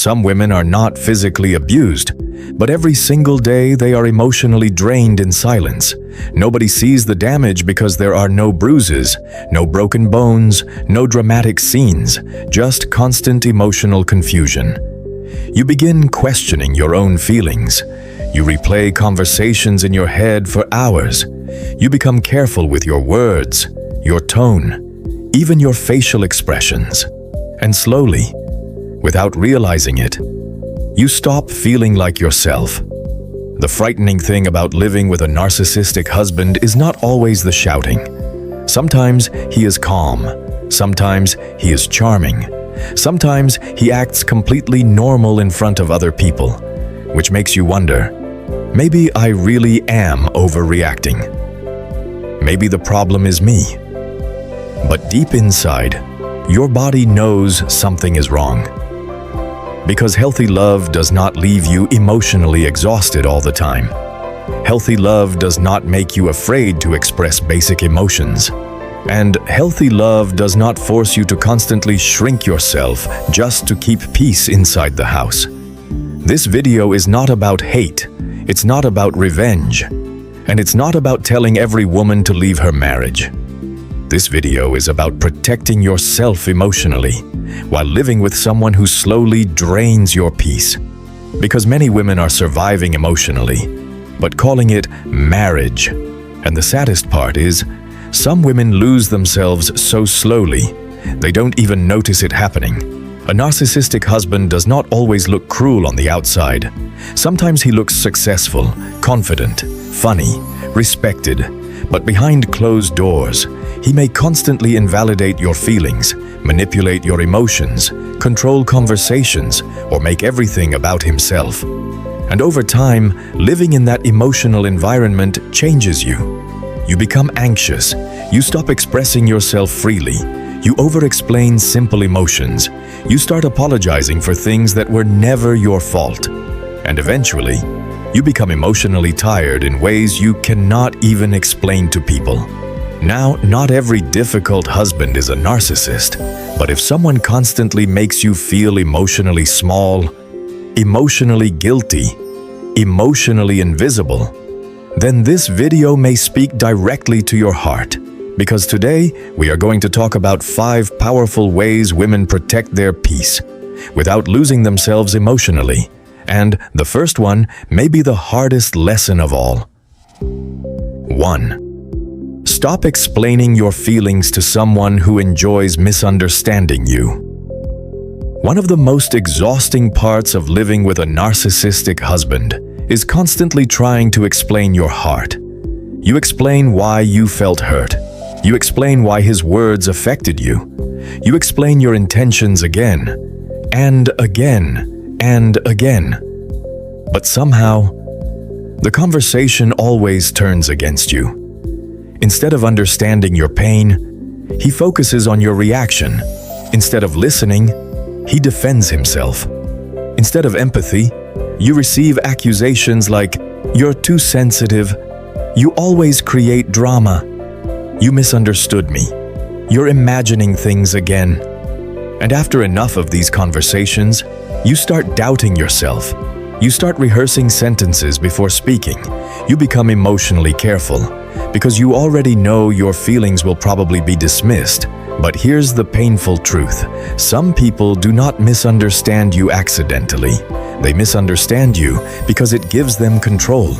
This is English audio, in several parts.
Some women are not physically abused, but every single day they are emotionally drained in silence. Nobody sees the damage because there are no bruises, no broken bones, no dramatic scenes, just constant emotional confusion. You begin questioning your own feelings. You replay conversations in your head for hours. You become careful with your words, your tone, even your facial expressions. And slowly, without realizing it, you stop feeling like yourself. The frightening thing about living with a narcissistic husband is not always the shouting. Sometimes he is calm. Sometimes he is charming. Sometimes he acts completely normal in front of other people, which makes you wonder, maybe I really am overreacting. Maybe the problem is me. But deep inside, your body knows something is wrong. Because healthy love does not leave you emotionally exhausted all the time. Healthy love does not make you afraid to express basic emotions. And healthy love does not force you to constantly shrink yourself just to keep peace inside the house. This video is not about hate, it's not about revenge, and it's not about telling every woman to leave her marriage. This video is about protecting yourself emotionally while living with someone who slowly drains your peace. Because many women are surviving emotionally, but calling it marriage. And the saddest part is, some women lose themselves so slowly, they don't even notice it happening. A narcissistic husband does not always look cruel on the outside. Sometimes he looks successful, confident, funny, respected, but behind closed doors, he may constantly invalidate your feelings, manipulate your emotions, control conversations, or make everything about himself. And over time, living in that emotional environment changes you. You become anxious. You stop expressing yourself freely. You over-explain simple emotions. You start apologizing for things that were never your fault. And eventually, you become emotionally tired in ways you cannot even explain to people. Now, not every difficult husband is a narcissist, but if someone constantly makes you feel emotionally small, emotionally guilty, emotionally invisible, then this video may speak directly to your heart. Because today, we are going to talk about 5 powerful ways women protect their peace without losing themselves emotionally. And the first one may be the hardest lesson of all. 1. Stop explaining your feelings to someone who enjoys misunderstanding you. One of the most exhausting parts of living with a narcissistic husband is constantly trying to explain your heart. You explain why you felt hurt. You explain why his words affected you. You explain your intentions again, and again, and again. But somehow, the conversation always turns against you. Instead of understanding your pain, he focuses on your reaction. Instead of listening, he defends himself. Instead of empathy, you receive accusations like, "You're too sensitive," "You always create drama," "You misunderstood me," "You're imagining things again." And after enough of these conversations, you start doubting yourself. You start rehearsing sentences before speaking. You become emotionally careful because you already know your feelings will probably be dismissed. But here's the painful truth. Some people do not misunderstand you accidentally. They misunderstand you because it gives them control.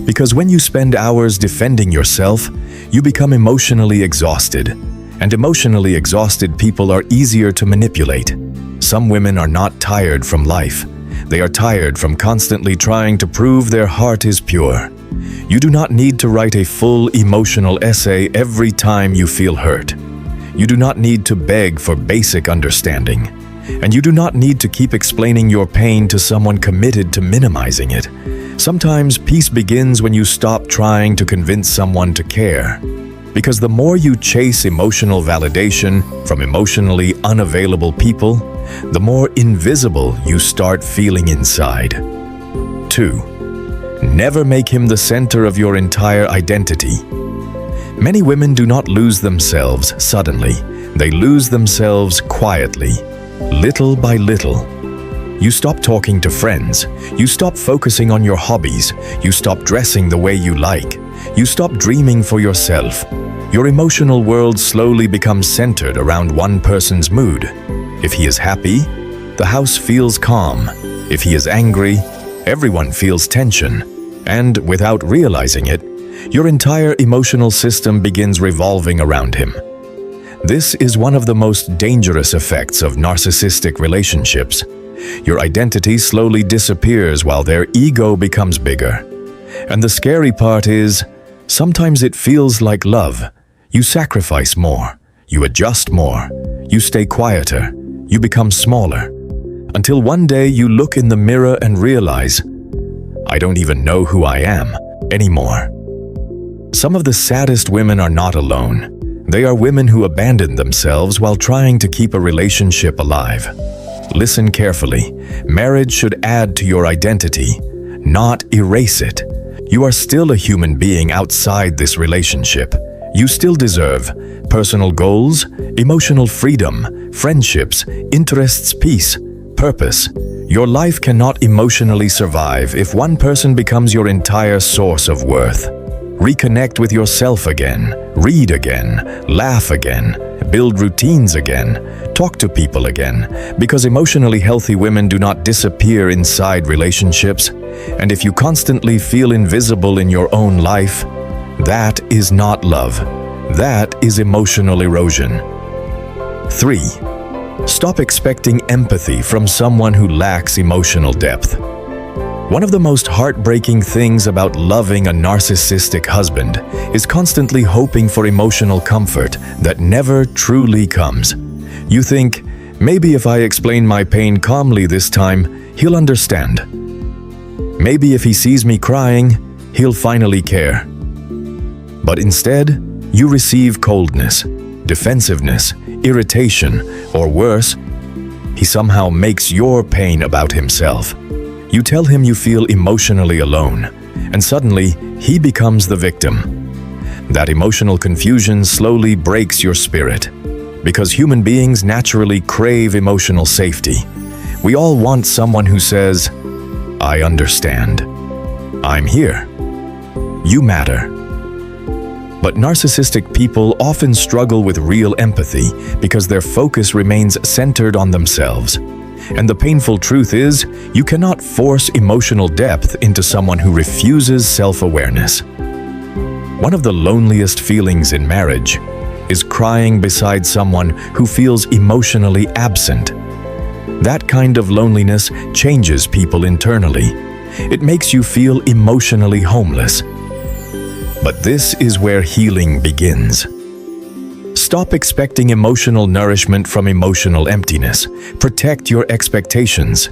Because when you spend hours defending yourself, you become emotionally exhausted. And emotionally exhausted people are easier to manipulate. Some women are not tired from life. They are tired from constantly trying to prove their heart is pure. You do not need to write a full emotional essay every time you feel hurt. You do not need to beg for basic understanding. And you do not need to keep explaining your pain to someone committed to minimizing it. Sometimes peace begins when you stop trying to convince someone to care. Because the more you chase emotional validation from emotionally unavailable people, the more invisible you start feeling inside. 2. Never make him the center of your entire identity. Many women do not lose themselves suddenly. They lose themselves quietly, little by little. You stop talking to friends. You stop focusing on your hobbies. You stop dressing the way you like. You stop dreaming for yourself. Your emotional world slowly becomes centered around one person's mood. If he is happy, the house feels calm. If he is angry, everyone feels tension. And without realizing it, your entire emotional system begins revolving around him. This is one of the most dangerous effects of narcissistic relationships. Your identity slowly disappears while their ego becomes bigger. And the scary part is, sometimes it feels like love. You sacrifice more, you adjust more, you stay quieter, you become smaller. Until one day you look in the mirror and realize, I don't even know who I am anymore. Some of the saddest women are not alone. They are women who abandon themselves while trying to keep a relationship alive. Listen carefully. Marriage should add to your identity, not erase it. You are still a human being outside this relationship. You still deserve personal goals, emotional freedom, friendships, interests, peace, purpose. Your life cannot emotionally survive if one person becomes your entire source of worth. Reconnect with yourself again, read again, laugh again, build routines again, talk to people again, because emotionally healthy women do not disappear inside relationships. And if you constantly feel invisible in your own life, that is not love. That is emotional erosion. 3. Stop expecting empathy from someone who lacks emotional depth. One of the most heartbreaking things about loving a narcissistic husband is constantly hoping for emotional comfort that never truly comes. You think, maybe if I explain my pain calmly this time, he'll understand. Maybe if he sees me crying, he'll finally care. But instead, you receive coldness, defensiveness, irritation, or worse, he somehow makes your pain about himself. You tell him you feel emotionally alone, and suddenly he becomes the victim. That emotional confusion slowly breaks your spirit, because human beings naturally crave emotional safety. We all want someone who says, I understand. I'm here. You matter. But narcissistic people often struggle with real empathy because their focus remains centered on themselves. And the painful truth is, you cannot force emotional depth into someone who refuses self-awareness. One of the loneliest feelings in marriage is crying beside someone who feels emotionally absent. That kind of loneliness changes people internally. It makes you feel emotionally homeless. But this is where healing begins. Stop expecting emotional nourishment from emotional emptiness. Protect your expectations.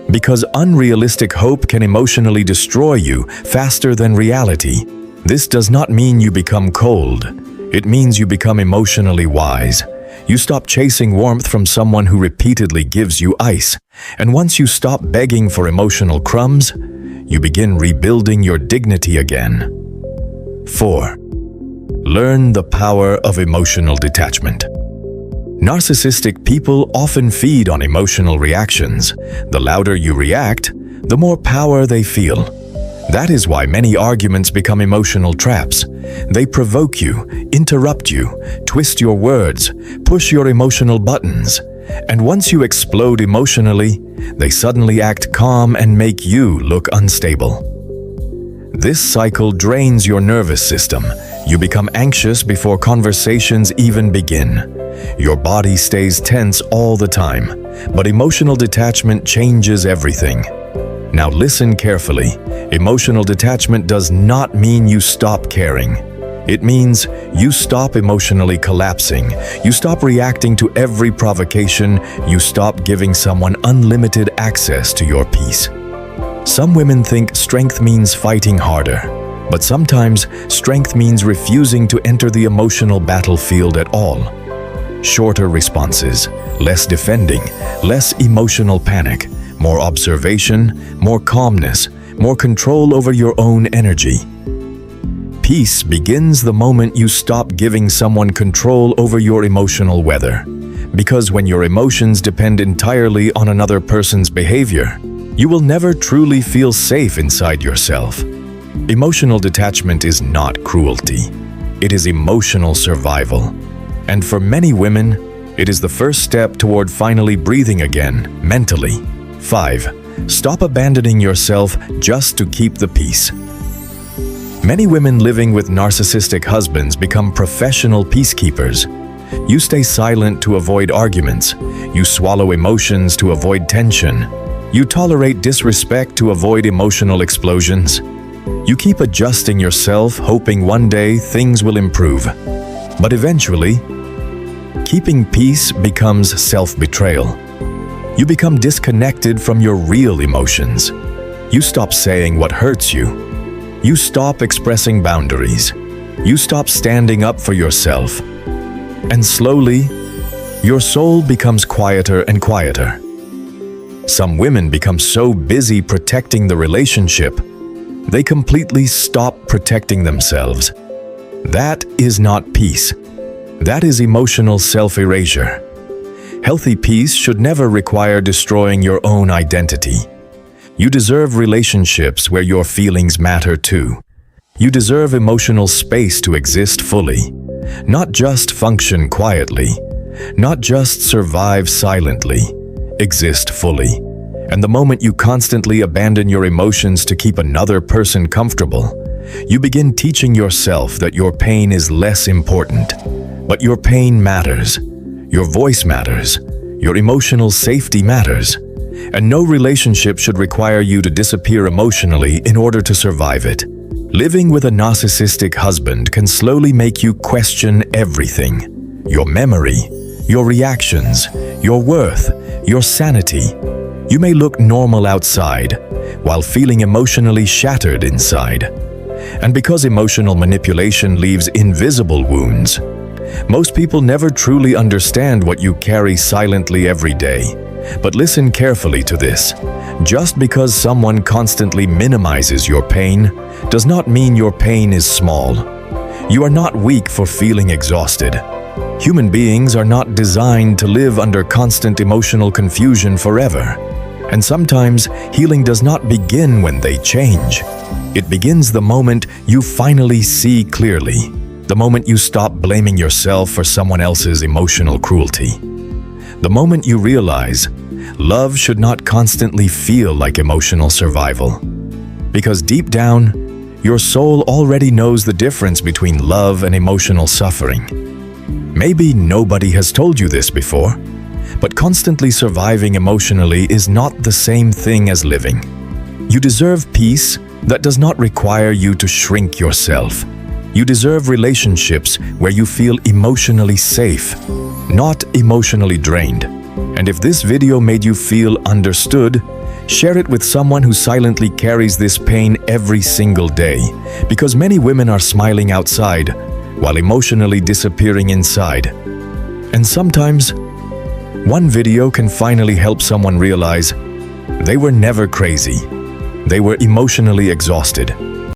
Because unrealistic hope can emotionally destroy you faster than reality. This does not mean you become cold. It means you become emotionally wise. You stop chasing warmth from someone who repeatedly gives you ice. And once you stop begging for emotional crumbs, you begin rebuilding your dignity again. 4. Learn the power of emotional detachment. Narcissistic people often feed on emotional reactions. The louder you react, the more power they feel. That is why many arguments become emotional traps. They provoke you, interrupt you, twist your words, push your emotional buttons. And once you explode emotionally, they suddenly act calm and make you look unstable. This cycle drains your nervous system. You become anxious before conversations even begin. Your body stays tense all the time, but emotional detachment changes everything. Now listen carefully. Emotional detachment does not mean you stop caring. It means you stop emotionally collapsing. You stop reacting to every provocation. You stop giving someone unlimited access to your peace. Some women think strength means fighting harder, but sometimes strength means refusing to enter the emotional battlefield at all. Shorter responses, less defending, less emotional panic, more observation, more calmness, more control over your own energy. Peace begins the moment you stop giving someone control over your emotional weather. Because when your emotions depend entirely on another person's behavior, you will never truly feel safe inside yourself. Emotional detachment is not cruelty. It is emotional survival. And for many women, it is the first step toward finally breathing again, mentally. 5. Stop abandoning yourself just to keep the peace. Many women living with narcissistic husbands become professional peacekeepers. You stay silent to avoid arguments. You swallow emotions to avoid tension. You tolerate disrespect to avoid emotional explosions. You keep adjusting yourself, hoping one day things will improve. But eventually, keeping peace becomes self-betrayal. You become disconnected from your real emotions. You stop saying what hurts you. You stop expressing boundaries. You stop standing up for yourself. And slowly, your soul becomes quieter and quieter. Some women become so busy protecting the relationship, they completely stop protecting themselves. That is not peace. That is emotional self-erasure. Healthy peace should never require destroying your own identity. You deserve relationships where your feelings matter too. You deserve emotional space to exist fully. Not just function quietly, not just survive silently, exist fully. And the moment you constantly abandon your emotions to keep another person comfortable, you begin teaching yourself that your pain is less important. But your pain matters, your voice matters, your emotional safety matters, and no relationship should require you to disappear emotionally in order to survive it. Living with a narcissistic husband can slowly make you question everything. Your memory, your reactions, your worth, your sanity. You may look normal outside, while feeling emotionally shattered inside. And because emotional manipulation leaves invisible wounds, most people never truly understand what you carry silently every day. But listen carefully to this. Just because someone constantly minimizes your pain does not mean your pain is small. You are not weak for feeling exhausted. Human beings are not designed to live under constant emotional confusion forever. And sometimes healing does not begin when they change. It begins the moment you finally see clearly, the moment you stop blaming yourself for someone else's emotional cruelty. The moment you realize love should not constantly feel like emotional survival. Because deep down, your soul already knows the difference between love and emotional suffering. Maybe nobody has told you this before, but constantly surviving emotionally is not the same thing as living. You deserve peace that does not require you to shrink yourself. You deserve relationships where you feel emotionally safe, not emotionally drained. And if this video made you feel understood, share it with someone who silently carries this pain every single day, because many women are smiling outside while emotionally disappearing inside. And sometimes, one video can finally help someone realize they were never crazy. They were emotionally exhausted.